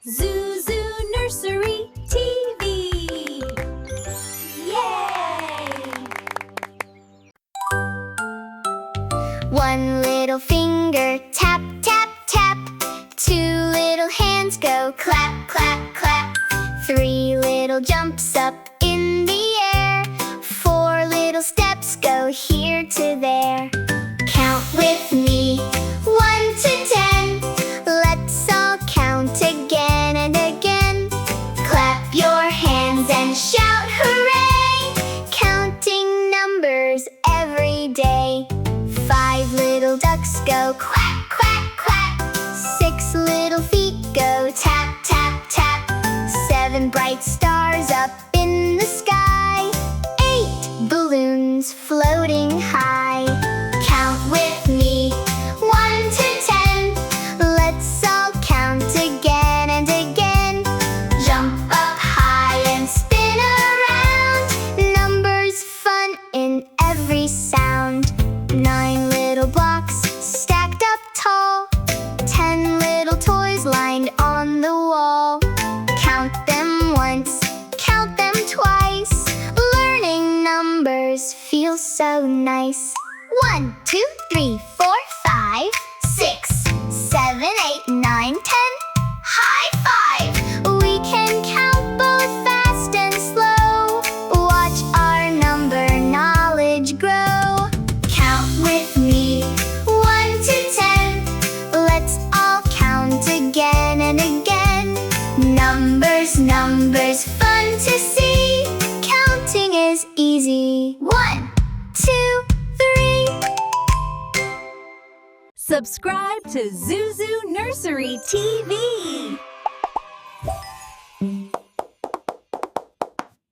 Zuzu Nursery TV! Yay! One little finger, tap, tap, tap. Two little hands go clap, clap, clap. Three little jumps up in the air. Four little steps go here to there. Count with me, 1 to 10. Let's all count again and again. Clap your hands and shout hooray! Counting numbers every day. 5 little ducks go quack, quack, quack. 6 little feet go tap, tap, tap. 7 bright stars up in the sky. 8 balloons floating high. Count with me, 1 to 10. Let's all count again and again. Jump up high and spin around. Numbers fun in every sound. 9 little blocks stacked up tall. 10 little toys lined on the wall. Count them once, count them twice. Learning numbers feels so nice. 1, 2, 3, 4, 5, 6, 7, 8, 9, 10. High five! We can count both fast and slow. Watch our number knowledge grow. Count with me, 1 to 10. Let's all count again and again. Numbers, numbers, fun to see. Counting is easy. 1, 2, 3. Subscribe to Zuzu Nursery TV!